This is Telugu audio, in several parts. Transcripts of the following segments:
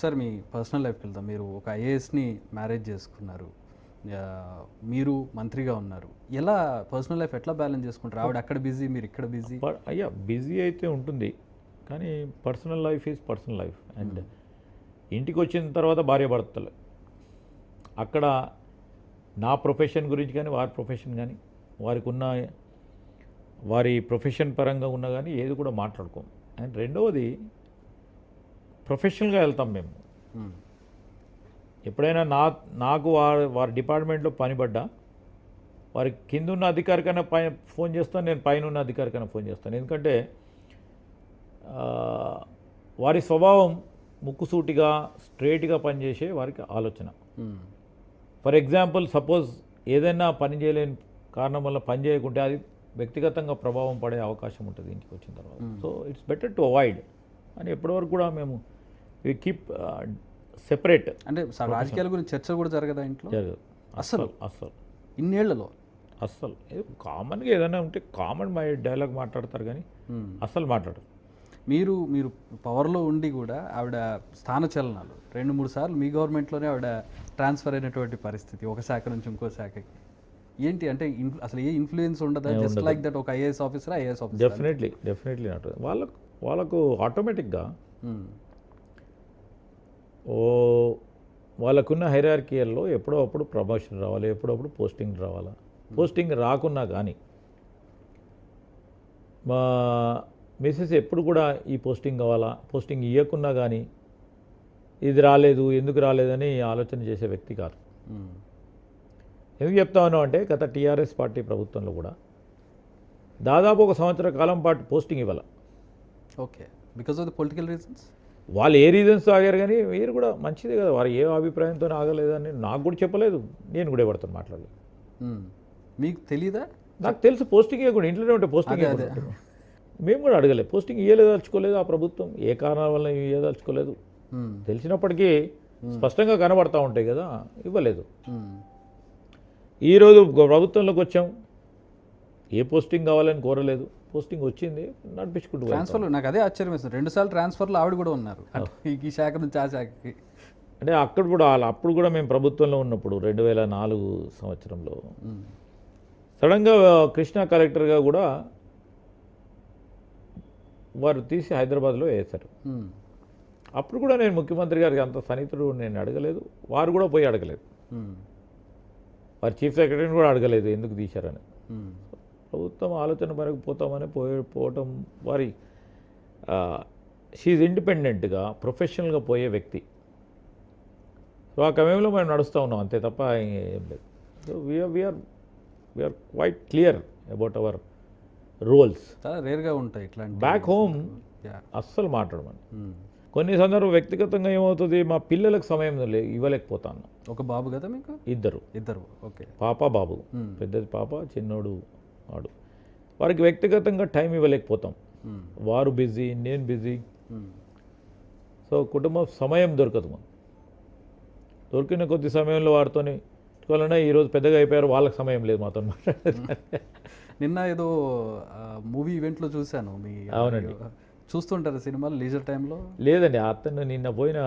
ఒకసారి మీ పర్సనల్ లైఫ్కి వెళ్తాం. మీరు ఒక ఐఏఎస్ని మ్యారేజ్ చేసుకున్నారు, మీరు మంత్రిగా ఉన్నారు. ఎలా పర్సనల్ లైఫ్ ఎట్లా బ్యాలెన్స్ చేసుకుంటారు? ఆవిడ అక్కడ బిజీ, మీరు ఇక్కడ బిజీ. అయ్యా బిజీ అయితే ఉంటుంది, కానీ personal life is personal life. And ఇంటికి వచ్చిన తర్వాత భార్యాభర్తలు అక్కడ నా ప్రొఫెషన్ గురించి కానీ వారి ప్రొఫెషన్ కానీ వారికి ఉన్న వారి ప్రొఫెషన్ పరంగా ఉన్నా కానీ ఏది కూడా మాట్లాడుకోం. అండ్ రెండవది ప్రొఫెషనల్గా వెళ్తాం మేము. ఎప్పుడైనా నాకు వారి డిపార్ట్మెంట్లో పని పడ్డా వారి కింద ఉన్న అధికారికైనా ఫోన్ చేస్తాను, నేను పైన ఉన్న అధికారికైనా ఫోన్ చేస్తాను. ఎందుకంటే వారి స్వభావం ముక్కుసూటిగా స్ట్రేట్గా పనిచేసే వారికి ఆలోచన. ఫర్ ఎగ్జాంపుల్ సపోజ్ ఏదైనా పని చేయలేని కారణం వల్ల పని చేయకుంటే అది వ్యక్తిగతంగా ప్రభావం పడే అవకాశం ఉంటుంది ఇంటికి వచ్చిన తర్వాత. So it's better to avoid అని ఎప్పటివరకు కూడా మేము వి కీప్ సెపరేట్. అంటే రాజకీయాల గురించి చర్చ కూడా జరగదా ఇంట్లో? అస్సలు ఇన్నేళ్లలో అస్సలు కామన్గా ఏదైనా ఉంటే కామన్ మై డైలాగ్ మాట్లాడతారు, కానీ అస్సలు మాట్లాడరు. మీరు పవర్లో ఉండి కూడా ఆవిడ స్థానచలనాలు 2-3 సార్లు మీ గవర్నమెంట్లోనే ఆవిడ ట్రాన్స్ఫర్ అయినటువంటి పరిస్థితి, ఒక శాఖ నుంచి ఇంకో శాఖకి. ఏంటి అంటే అసలు ఏ ఇన్ఫ్లుయెన్స్ ఉండదా? జస్ట్ లైక్ దట్ ఒక ఐఏఎస్ ఆఫీసర్ డెఫినెట్లీ నాట్. వాళ్ళకు ఆటోమేటిక్గా వాళ్ళకున్న హైరార్కియల్లో ఎప్పుడో అప్పుడు ప్రమోషన్ రావాలి, ఎప్పుడప్పుడు పోస్టింగ్ రావాలా. పోస్టింగ్ రాకున్నా కానీ మా మిసెస్ ఎప్పుడు కూడా ఈ పోస్టింగ్ కావాలా, పోస్టింగ్ ఇవ్వకున్నా కానీ ఇది రాలేదు ఎందుకు రాలేదని ఆలోచన చేసే వ్యక్తి కాదు. ఎందుకు చెప్తాను అంటే గత టీఆర్ఎస్ పార్టీ ప్రభుత్వంలో కూడా దాదాపు 1 సంవత్సర కాలం పాటు పోస్టింగ్ ఇవ్వాలి. Okay, because of the political reasons. వాళ్ళు ఏ రీజన్స్ ఆగారు, కానీ మీరు కూడా మంచిదే కదా, వారు ఏ అభిప్రాయంతో ఆగలేదని నాకు కూడా చెప్పలేదు, నేను కూడా ఎవరితో మాట్లాడలేదు. మీకు తెలీదా? నాకు తెలుసు పోస్టింగ్ ఇవ్వకుండా ఇంట్లోనే ఉంటే పోస్టింగ్ మేము కూడా అడగలేదు. పోస్టింగ్ ఇవ్వలేదలుచుకోలేదు ఆ ప్రభుత్వం, ఏ కారణాల వల్ల ఇవ్వదలుచుకోలేదు తెలిసినప్పటికీ స్పష్టంగా కనబడతా ఉంటాయి కదా, ఇవ్వలేదు. ఈరోజు ప్రభుత్వంలోకి వచ్చాం, ఏ పోస్టింగ్ కావాలని కోరలేదు, పోస్టింగ్ వచ్చింది, నడిపించుకుంటూ ట్రాన్స్ఫర్లు. నాకు అదే ఆశ్చర్యం వేస్తుంది, 2 సార్లు ట్రాన్స్ఫర్లు ఆవిడ కూడా ఉన్నారు ఈ శాఖ నుంచి ఆ శాఖకి. అంటే అక్కడ కూడా అప్పుడు కూడా మేము ప్రభుత్వంలో ఉన్నప్పుడు 2004 సంవత్సరంలో సడన్గా కృష్ణా కలెక్టర్గా కూడా వారు తీసి హైదరాబాద్లో వేశారు. అప్పుడు కూడా నేను ముఖ్యమంత్రి గారికి అంత సన్నిహితుడు నేను అడగలేదు, వారు కూడా పోయి అడగలేదు, వారి చీఫ్ సెక్రటరీని కూడా అడగలేదు ఎందుకు తీశారని. ప్రభుత్వం ఆలోచన మేరకు పోతామని పోవటం వారి షీఈ్ ఇండిపెండెంట్గా ప్రొఫెషనల్గా పోయే వ్యక్తి. సో ఆ సమయంలో మేము నడుస్తూ ఉన్నాం అంతే తప్ప ఏం లేదు. So we are quite clear about our roles. చాలా రేర్గా ఉంటాయి ఇట్లాంటి. బ్యాక్ హోమ్ అస్సలు మాట్లాడమని. కొన్ని సందర్భం వ్యక్తిగతంగా ఏమవుతుంది, మా పిల్లలకు సమయం ఇవ్వలేకపోతాను. ఒక బాబు కదా మీకు? ఇద్దరు. ఓకే. పాప బాబు, పెద్దది పాప, చిన్నోడు వాడు. వారికి వ్యక్తిగతంగా టైం ఇవ్వలేకపోతాం, వారు బిజీ, నేను బిజీ. సో కుటుంబం సమయం దొరకదు. మనం దొరికిన కొద్ది సమయంలో వారితోని ఈరోజు పెద్దగా అయిపోయారు, వాళ్ళకి సమయం లేదు మాతో మాట్లాడేది. నిన్న ఏదో మూవీ ఈవెంట్లో చూశాను మీ. అవునండి. చూస్తుంటారు సినిమాలు లీజర్ టైంలో? లేదండి, అతను నిన్న పోయిన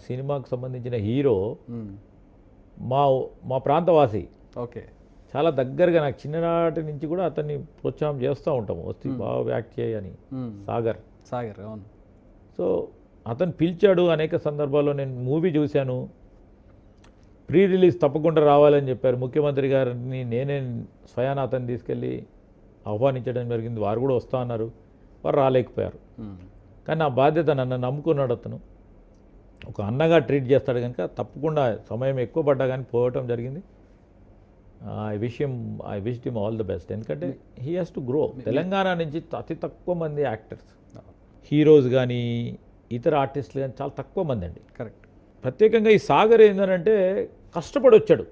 సినిమాకు సంబంధించిన హీరో మా ప్రాంతవాసి. ఓకే. చాలా దగ్గరగా నాకు చిన్ననాటి నుంచి కూడా అతన్ని ప్రోత్సాహం చేస్తూ ఉంటాము, వస్తే బాగా యాక్ట్ చేయని. సాగర్. అవును. సో అతను పిలిచాడు అనేక సందర్భాల్లో, నేను మూవీ చూశాను. ప్రీ రిలీజ్ తప్పకుండా రావాలని చెప్పారు ముఖ్యమంత్రి గారిని, నేనే స్వయాన అతన్ని తీసుకెళ్ళి ఆహ్వానించడం జరిగింది. వారు కూడా వస్తా అన్నారు, వారు రాలేకపోయారు. కానీ నా బాధ్యత, నన్ను నమ్ముకున్నాడు అతను, ఒక అన్నగా ట్రీట్ చేస్తాడు కనుక తప్పకుండా సమయం ఎక్కువ పడ్డా కానీ పోవటం జరిగింది. I wish him all the best. ఎందుకంటే he has to grow. Telangana నుంచి అతి తక్కువ మంది యాక్టర్స్, హీరోస్ కానీ ఇతర ఆర్టిస్టులు కానీ చాలా తక్కువ మంది అండి. కరెక్ట్. ప్రత్యేకంగా ఈ సాగర్ ఏంటంటే కష్టపడి వచ్చాడు.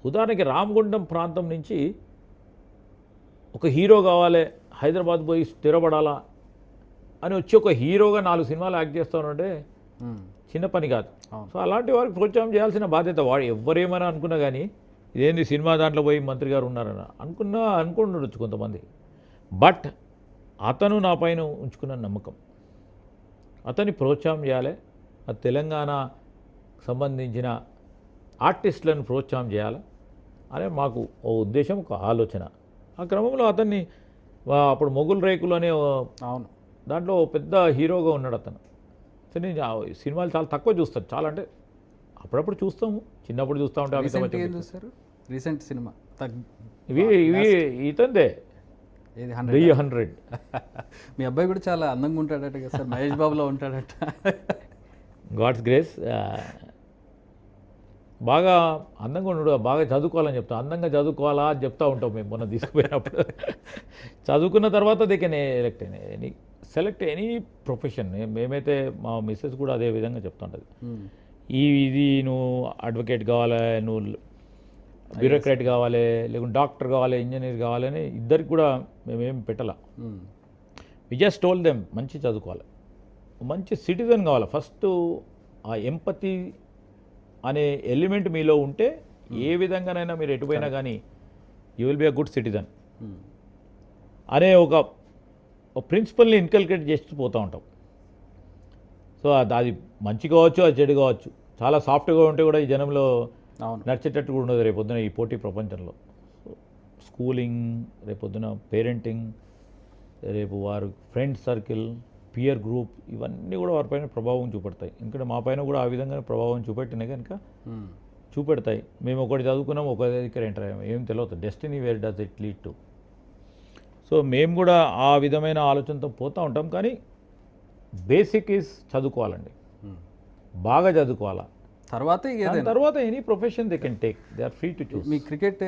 ఉదాహరణకి రామగుండం ప్రాంతం నుంచి ఒక హీరో కావాలి, హైదరాబాద్ పోయి స్థిరపడాలా అని వచ్చి ఒక హీరోగా 4 సినిమాలు యాక్ట్ చేస్తానంటే చిన్న పని కాదు. సో అలాంటి వారికి ప్రోత్సాహం చేయాల్సిన బాధ్యత. వాడు ఎవరేమైనా అనుకున్నా కానీ ఇదేంది సినిమా దాంట్లో పోయి మంత్రి గారు ఉన్నారని అనుకుంటుండొచ్చు కొంతమంది. బట్ అతను నా పైన ఉంచుకున్న నమ్మకం, అతన్ని ప్రోత్సాహం చేయాలి. ఆ తెలంగాణ సంబంధించిన ఆర్టిస్టులను ప్రోత్సాహం చేయాలి అనే మాకు ఓ ఉద్దేశం, ఒక ఆలోచన. ఆ క్రమంలో అతన్ని అప్పుడు మొగుల్ రేకులు అనే అవును. దాంట్లో ఓ పెద్ద హీరోగా ఉన్నాడు అతను. సో నేను సినిమాలు చాలా తక్కువ చూస్తాను, చాలా అంటే అప్పుడప్పుడు చూస్తాము, చిన్నప్పుడు చూస్తూ ఉంటే అమితాబ్ రీసెంట్ ఏం బచ్చన్ చూస్తారు? రీసెంట్ సినిమా ఇవి ఇతందే ఏది 100. మీ అబ్బాయి కూడా చాలా అందంగా ఉంటాడట కదా సార్, మహేష్ బాబులో ఉంటాడట. God's grace. బాగా అందంగా ఉండడు, బాగా చదువుకోవాలని చెప్తాం. అందంగా చదువుకోవాలా అని చెప్తూ ఉంటాం మేము మొన్న తీసుకుపోయినప్పుడు. చదువుకున్న తర్వాత they can select any profession. మేమైతే మా మిస్సెస్ కూడా అదే విధంగా చెప్తుంటుంది. ఇది నువ్వు అడ్వకేట్ కావాలి, నువ్వు బ్యూరోక్రాట్ కావాలి, లేకుంటే డాక్టర్ కావాలి, ఇంజనీర్ కావాలని ఇద్దరికి కూడా మేమేం పెట్టాల. వి జస్ట్ టోల్ దెమ్ మంచి చదువుకోవాలి, మంచి సిటిజన్ కావాలి. ఫస్ట్ ఆ ఎంపతి అనే ఎలిమెంట్ మీలో ఉంటే ఏ విధంగానైనా మీరు ఎటుపోయినా కానీ you will be a good citizen అనే ఒక ప్రిన్సిపల్ని ఇన్కల్కేట్ చేస్తూ పోతూ ఉంటాం. సో అది మంచి కావచ్చు, అది చెడు కావచ్చు. చాలా సాఫ్ట్గా ఉంటే కూడా ఈ జనంలో అవును. నడిచేటట్టు కూడా ఉండదు రేపొద్దున ఈ పోటీ ప్రపంచంలో. స్కూలింగ్, రేపొద్దున పేరెంటింగ్, రేపు వారు ఫ్రెండ్ సర్కిల్, పియర్ గ్రూప్, ఇవన్నీ కూడా వారిపైన ప్రభావం చూపెడతాయి. ఎందుకంటే మా పైన కూడా ఆ విధంగా ప్రభావం చూపెట్టినాయి కనుక చూపెడతాయి. మేము ఒకటి చదువుకున్నాం, ఒక దగ్గర ఎంటర్ అయ్యాము, ఏం తెలియదు. Destiny where does it lead to. So మేము కూడా ఆ విధమైన ఆలోచనతో పోతూ ఉంటాం. కానీ బేసిక్ ఈజ్ చదువుకోవాలండి, బాగా చదువుకోవాలా. తర్వాత దాని తర్వాత any profession they can take, they are free to choose. మీ క్రికెట్